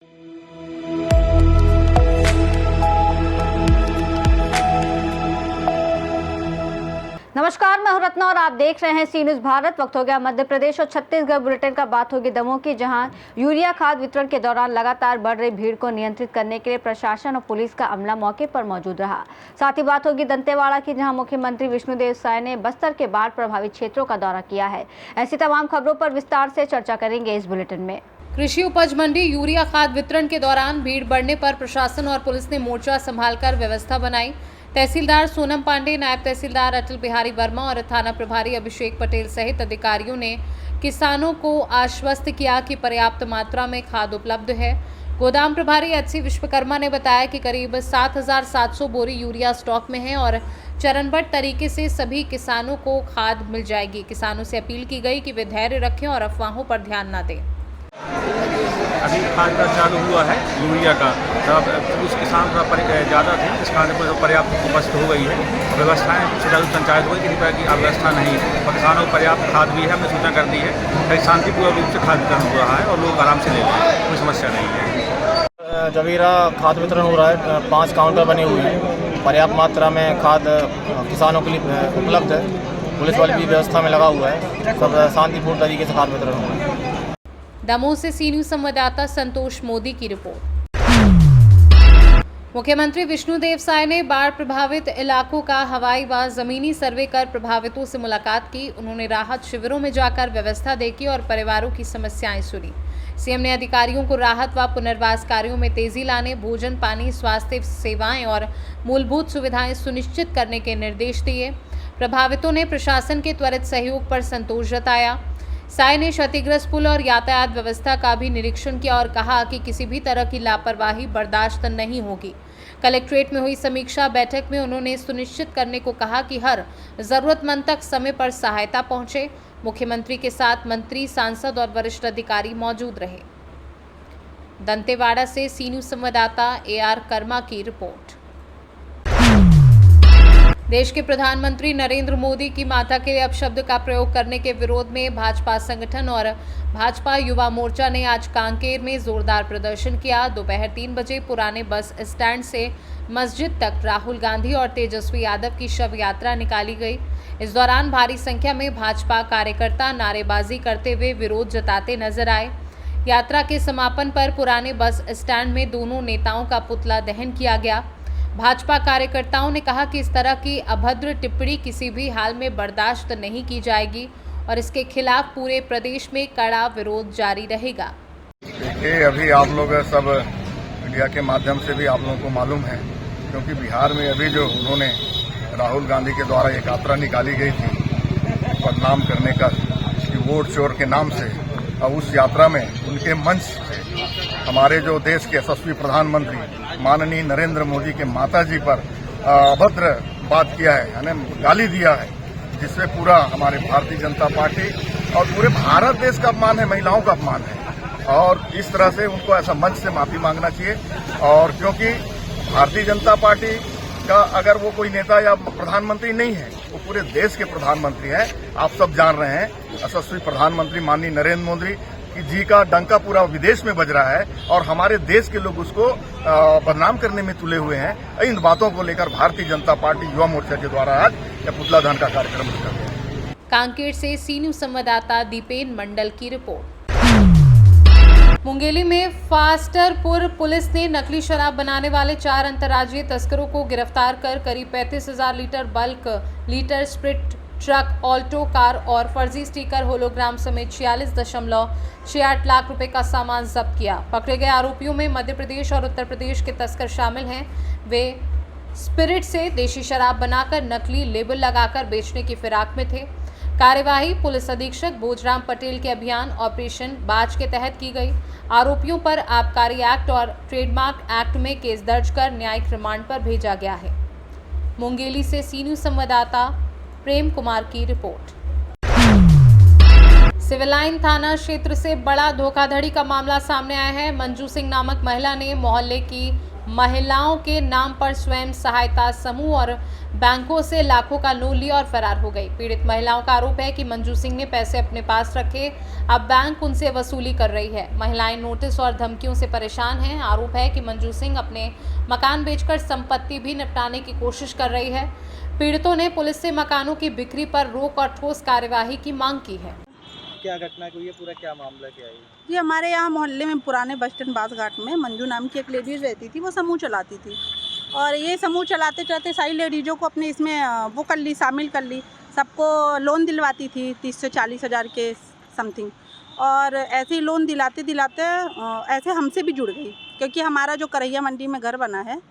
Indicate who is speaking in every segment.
Speaker 1: नमस्कार, मैं हूं रत्ना और आप देख रहे हैं सी न्यूज़ भारत। वक्त हो गया मध्य प्रदेश और छत्तीसगढ़ बुलेटिन का। बात होगी दमोह की, जहां यूरिया खाद वितरण के दौरान लगातार बढ़ रही भीड़ को नियंत्रित करने के लिए प्रशासन और पुलिस का अमला मौके पर मौजूद रहा। साथ ही बात होगी दंतेवाड़ा की, जहां मुख्यमंत्री विष्णुदेव साय ने बस्तर के बाढ़ प्रभावित क्षेत्रों का दौरा किया है। ऐसी तमाम खबरों पर विस्तार से चर्चा करेंगे इस बुलेटिन में।
Speaker 2: कृषि उपज मंडी यूरिया खाद वितरण के दौरान भीड़ बढ़ने पर प्रशासन और पुलिस ने मोर्चा संभालकर व्यवस्था बनाई। तहसीलदार सोनम पांडे, नायब तहसीलदार अटल बिहारी वर्मा और थाना प्रभारी अभिषेक पटेल सहित अधिकारियों ने किसानों को आश्वस्त किया कि पर्याप्त मात्रा में खाद उपलब्ध है। गोदाम प्रभारी एचसी विश्वकर्मा ने बताया कि करीब 7,700 बोरी यूरिया स्टॉक में है और चरणबद्ध तरीके से सभी किसानों को खाद मिल जाएगी। किसानों से अपील की गई कि वे धैर्य रखें और अफवाहों पर ध्यान न दें।
Speaker 3: अभी खाद का चालू हुआ है यूरिया का, तब कुछ किसान ज़्यादा थे, इस कारण पर पर्याप्त उपस्थित हो गई है। व्यवस्थाएं सुचारू पंचायत को किसी प्रकार की अव्यवस्था नहीं है और किसानों को पर्याप्त खाद भी है, हमने सूचना कर दी है। कहीं शांतिपूर्ण रूप से खाद वितरण हो रहा है और लोग आराम से ले रहे हैं, कोई समस्या नहीं है।
Speaker 4: जबीरा खाद वितरण हो रहा है, 5 काउंटर बने हुए हैं। पर्याप्त मात्रा में खाद किसानों के लिए उपलब्ध है। पुलिस वाले भी व्यवस्था में लगा हुआ है। सब शांतिपूर्ण तरीके से खाद वितरण हो रहा है।
Speaker 2: दमोह से सी न्यूज़ संवाददाता संतोष मोदी की रिपोर्ट। मुख्यमंत्री विष्णुदेव साय ने बाढ़ प्रभावित इलाकों का हवाई व जमीनी सर्वे कर प्रभावितों से मुलाकात की। उन्होंने राहत शिविरों में जाकर व्यवस्था देखी और परिवारों की समस्याएं सुनी। सीएम ने अधिकारियों को राहत व पुनर्वास कार्यों में तेजी लाने, भोजन, पानी, स्वास्थ्य सेवाएं और मूलभूत सुविधाएं सुनिश्चित करने के निर्देश दिए। प्रभावितों ने प्रशासन के त्वरित सहयोग पर संतोष जताया। साय ने क्षतिग्रस्त पुल और यातायात व्यवस्था का भी निरीक्षण किया और कहा कि किसी भी तरह की लापरवाही बर्दाश्त नहीं होगी। कलेक्ट्रेट में हुई समीक्षा बैठक में उन्होंने सुनिश्चित करने को कहा कि हर जरूरतमंद तक समय पर सहायता पहुंचे। मुख्यमंत्री के साथ मंत्री, सांसद और वरिष्ठ अधिकारी मौजूद रहे। दंतेवाड़ा से सी न्यूज़ संवाददाता AR कर्मा की रिपोर्ट। देश के प्रधानमंत्री नरेंद्र मोदी की माता के लिए अपशब्द का प्रयोग करने के विरोध में भाजपा संगठन और भाजपा युवा मोर्चा ने आज कांकेर में जोरदार प्रदर्शन किया। दोपहर 3 बजे पुराने बस स्टैंड से मस्जिद तक राहुल गांधी और तेजस्वी यादव की शव यात्रा निकाली गई। इस दौरान भारी संख्या में भाजपा कार्यकर्ता नारेबाजी करते हुए विरोध जताते नजर आए। यात्रा के समापन पर पुराने बस स्टैंड में दोनों नेताओं का पुतला दहन किया गया। भाजपा कार्यकर्ताओं ने कहा कि इस तरह की अभद्र टिप्पणी किसी भी हाल में बर्दाश्त नहीं की जाएगी और इसके खिलाफ पूरे प्रदेश में कड़ा विरोध जारी रहेगा।
Speaker 5: देखिए, अभी आप लोग सब मीडिया के माध्यम से भी आप लोगों को मालूम है, क्योंकि बिहार में अभी जो उन्होंने राहुल गांधी के द्वारा एक यात्रा निकाली गई थी बदनाम करने का, वोट चोर के नाम से, और उस यात्रा में उनके मंच से हमारे जो देश के यशस्वी प्रधानमंत्री माननीय नरेंद्र मोदी के माताजी पर अभद्र बात किया है, यानी गाली दिया है, जिससे पूरा हमारे भारतीय जनता पार्टी और पूरे भारत देश का अपमान है, महिलाओं का अपमान है। और इस तरह से उनको ऐसा मंच से माफी मांगना चाहिए। और क्योंकि भारतीय जनता पार्टी का अगर वो कोई नेता या प्रधानमंत्री नहीं है, वो पूरे देश के प्रधानमंत्री हैं। आप सब जान रहे हैं, यशस्वी प्रधानमंत्री माननीय नरेंद्र मोदी जी का डंका पूरा विदेश में बज रहा है और हमारे देश के लोग उसको बदनाम करने में तुले हुए हैं। इन बातों को लेकर भारतीय जनता पार्टी युवा मोर्चा के द्वारा आज यह पुतला दहन का कार्यक्रम कर रहे हैं।
Speaker 2: कांकेर से सी न्यूज़ संवाददाता दीपेन मंडल की रिपोर्ट। मुंगेली में फास्टरपुर पुलिस ने नकली शराब बनाने वाले 4 अंतर्राज्यीय तस्करों को गिरफ्तार कर करीब 35,000 litre bulk litre spirit truck, Alto car और फर्जी स्टिकर, होलोग्राम समेत 46.68 लाख रुपए का सामान जब्त किया। पकड़े गए आरोपियों में मध्य प्रदेश और उत्तर प्रदेश के तस्कर शामिल हैं। वे स्पिरिट से देशी शराब बनाकर नकली लेबल लगाकर बेचने की फिराक में थे। कार्यवाही पुलिस अधीक्षक भोजराम पटेल के अभियान ऑपरेशन बाज के तहत की गई। आरोपियों पर आबकारी एक्ट और ट्रेडमार्क एक्ट में केस दर्ज कर न्यायिक रिमांड पर भेजा गया है। मुंगेली से सी न्यूज़ संवाददाता प्रेम कुमार की रिपोर्ट। सिविल लाइन थाना क्षेत्र से बड़ा धोखाधड़ी का मामला सामने आया है। मंजू सिंह नामक महिला ने मोहल्ले की महिलाओं के नाम पर स्वयं सहायता समूह और बैंकों से लाखों का लोन लिया और फरार हो गई। पीड़ित महिलाओं का आरोप है कि मंजू सिंह ने पैसे अपने पास रखे, अब बैंक उनसे वसूली कर रही है। महिलाएं नोटिस और धमकियों से परेशान हैं। आरोप है कि मंजू सिंह अपने मकान बेचकर संपत्ति भी निपटाने की कोशिश कर रही है। पीड़ितों ने पुलिस से मकानों की बिक्री पर रोक और ठोस कार्यवाही की मांग की है।
Speaker 6: क्या घटना हुई है, पूरा क्या मामला क्या है?
Speaker 7: ये हमारे यहाँ मोहल्ले में पुराने बस स्टैंड बासघाट में मंजू नाम की एक लेडीज़ रहती थी। वो समूह चलाती थी और ये समूह चलाते चलाते सारी लेडीज़ों को अपने इसमें वो कर ली, शामिल कर ली। सबको लोन दिलवाती थी 30 से 40 हज़ार के समथिंग। और ऐसे ही लोन दिलाते दिलाते ऐसे हमसे भी जुड़ गई, क्योंकि हमारा जो करैया मंडी में घर बना है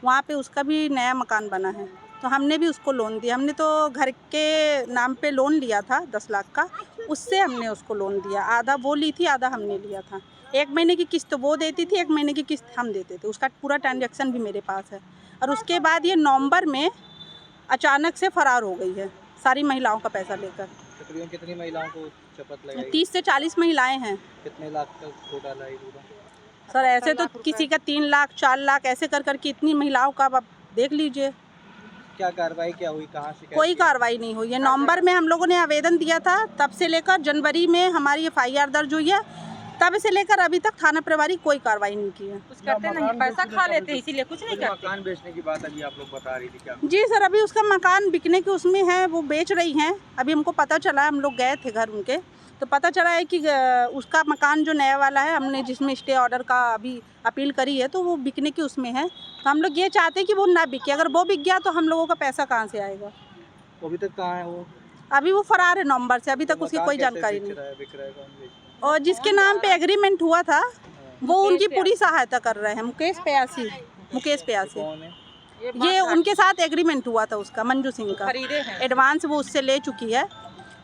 Speaker 7: वहाँ पे उसका भी नया मकान बना है, तो हमने भी उसको लोन दिया। हमने तो घर के नाम पे लोन लिया था 10 लाख का, उससे हमने उसको लोन दिया। आधा वो ली थी, आधा हमने लिया था। 1 महीने की किस्त वो देती थी, 1 महीने की किस्त हम देते थे। उसका पूरा ट्रांजैक्शन भी मेरे पास है। और उसके बाद ये नवंबर में अचानक से फरार हो गई है सारी महिलाओं का पैसा लेकर।
Speaker 6: तकरीबन कितनी महिलाओं को शपथ लगाई?
Speaker 7: 30 से 40 महिलाएं हैं।
Speaker 6: कितने लाख का खो डाला है पूरा?
Speaker 7: सर ऐसे तो किसी का 3 लाख 4 लाख ऐसे कर करके इतनी महिलाओं का आप देख लीजिए।
Speaker 6: क्या कार्रवाई क्या हुई, कहाँ से?
Speaker 7: कोई कार्रवाई नहीं हुई है। नवंबर में हम लोगों ने आवेदन दिया था, तब से लेकर जनवरी में हमारी FIR दर्ज हुई है, तब से लेकर अभी तक थाना प्रभारी कोई कार्रवाई नहीं की है।
Speaker 8: कुछ करते नहीं, पैसा खा लेते हैं, इसीलिए कुछ नहीं करते।
Speaker 6: मकान बेचने की बात अभी आप लोग बता रही थी क्या?
Speaker 7: जी सर, अभी उसका मकान बिकने के उसमें है, वो बेच रही हैं। अभी हमको पता चला, हम लोग गए थे घर उनके, तो पता चला है कि उसका मकान जो नया वाला है, हमने जिसमें स्टे ऑर्डर का अभी अपील करी है, तो वो बिकने की उसमें है। तो हम लोग ये चाहते हैं कि वो ना बिके। अगर वो बिक गया तो हम लोगों का पैसा कहाँ से आएगा?
Speaker 6: अभी तक कहाँ है वो?
Speaker 7: अभी वो फरार है नवंबर से, अभी तक उसकी कोई जानकारी नहीं।
Speaker 6: बिक रहा है कौन बेच रहा है?
Speaker 7: और जिसके नाम पे एग्रीमेंट हुआ था वो उनकी पूरी सहायता कर रहे हैं। मुकेश प्यासी
Speaker 6: कौन है?
Speaker 7: ये उनके साथ एग्रीमेंट हुआ था उसका, मंजू सिंह का।
Speaker 8: खरीदे हैं।
Speaker 7: एडवांस वो उससे ले चुकी है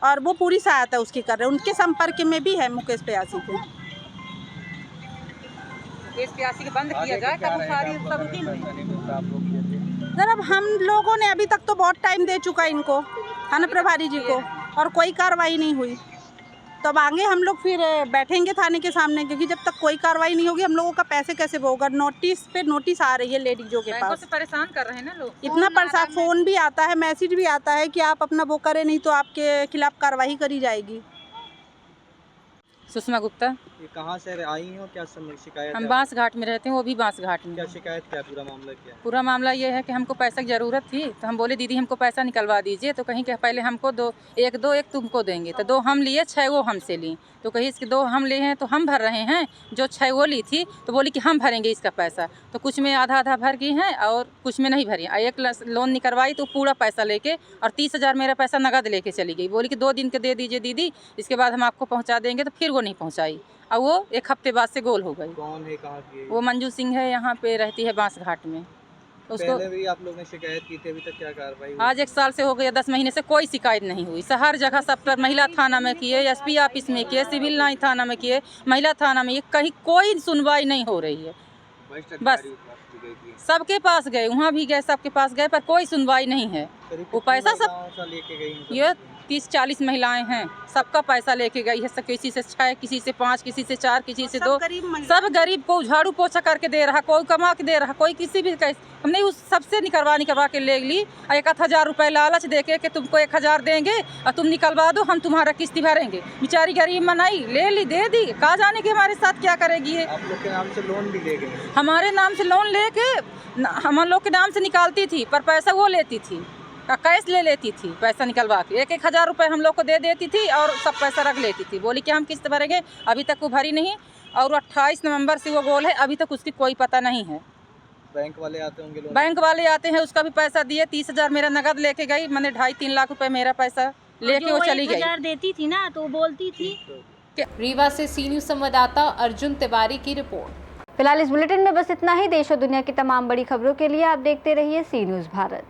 Speaker 7: और वो पूरी सहायता उसकी कर रहे हैं। उनके संपर्क में भी है मुकेश प्यासी के।
Speaker 8: केस प्यासी के बंद किया जाए तब सारी सब रुकी हुई।
Speaker 7: सर अब हम लोगों ने अभी तक तो बहुत टाइम दे चुका इनको, थाना प्रभारी जी को, और कोई कार्रवाई नहीं हुई। तो अब आगे हम लोग फिर बैठेंगे थाने के सामने, क्योंकि जब तक कोई कार्रवाई नहीं होगी हम लोगों का पैसे कैसे होगा। नोटिस पे नोटिस आ रही है लेडीजों के
Speaker 8: बैंकों
Speaker 7: पास।
Speaker 8: से परेशान कर रहे हैं ना लोग।
Speaker 7: इतना परेशान, फ़ोन भी आता है, मैसेज भी आता है कि आप अपना वो करें, नहीं तो आपके खिलाफ कार्रवाई करी जाएगी।
Speaker 8: सुषमा गुप्ता।
Speaker 6: ये कहाँ से आई हो, क्या शिकायत
Speaker 8: हम
Speaker 6: है?
Speaker 8: बांसघाट में रहते हैं, वो भी बांसघाट में।
Speaker 6: क्या शिकायत, क्या पूरा मामला क्या है?
Speaker 8: पूरा मामला ये है कि हमको पैसा की ज़रूरत थी, तो हम बोले दीदी हमको पैसा निकलवा दीजिए। तो कहीं कि पहले हमको एक तुमको देंगे, तो 2 हम लिए, 6 वो हमसे ली। तो कहीं इसके 2 हम लिए हैं तो हम भर रहे हैं, जो 6 वो ली थी तो बोली कि हम भरेंगे इसका पैसा। तो कुछ में आधा आधा भर गई हैं और कुछ में नहीं भरी। एक लोन निकलवाई तो पूरा पैसा लेके और 30 हज़ार मेरा पैसा नगद लेके चली गई। बोली कि 2 दिन के दे दीजिए दीदी, इसके बाद हम आपको पहुँचा देंगे। तो फिर वो नहीं पहुँचाई और वो 1 हफ्ते बाद से गोल हो गई।
Speaker 6: कौन है, कहाँ की है?
Speaker 8: वो मंजू सिंह है, यहाँ पे रहती है बांसघाट में। उसको
Speaker 6: पहले भी आप लोग ने शिकायत की थी, अभी तक क्या कार्रवाई हुई?
Speaker 8: आज 1 साल से हो गया, 10 महीने से कोई शिकायत नहीं हुई। हर जगह सब पर, महिला थाना में किए, SP ऑफिस में किए, सिविल लाइन थाना में किए, महिला थाना में, कहीं कोई सुनवाई नहीं हो रही है। बस सबके पास गए, वहाँ भी गए, सबके पास गए, पर कोई सुनवाई नहीं है। वो पैसा सब
Speaker 6: लेके गई?
Speaker 8: ये 30-40 महिलाएं हैं, सबका पैसा लेके गई है। किसी से 6, किसी से 5, किसी से 4, किसी से 2। सब गरीब को झाड़ू पोछा करके दे रहा, कोई कमा के दे रहा, कोई किसी भी हमने उस सबसे निकलवा के ले ली। 1,000 रुपये लालच देके कि तुमको 1,000 देंगे और तुम निकलवा दो, हम तुम्हारा किस्ती भरेंगे। बेचारी गरीब मनाई, ले ली, दे दी। कहाँ जाने के हमारे साथ क्या करेगी?
Speaker 6: आप लोग के नाम से लोन भी ले गए?
Speaker 8: हमारे नाम से लोन लेके हम लोग के नाम से निकालती थी, पर पैसा वो लेती थी, कैश ले लेती थी। पैसा निकलवा के 1,000 रुपये हम लोग को दे देती थी और सब पैसा रख लेती थी। बोली कि हम किस्त भरेंगे, अभी तक वो भरी नहीं। और 28 नवंबर से वो गोल है, अभी तक उसकी कोई पता नहीं है।
Speaker 6: बैंक वाले आते होंगे लोन?
Speaker 8: बैंक वाले आते हैं, उसका भी पैसा दिए। 30 हज़ार मेरा नगद लेके गई, मैंने 2.5-3 लाख रुपए मेरा पैसा लेके वो चली गई।
Speaker 9: 1,000 देती थी ना, तो बोलती थी।
Speaker 2: रीवा से सी न्यूज़ संवाददाता अर्जुन तिवारी की रिपोर्ट।
Speaker 1: फिलहाल इस बुलेटिन में बस इतना ही। देश और दुनिया की तमाम बड़ी खबरों के लिए आप देखते रहिए सी न्यूज़ भारत।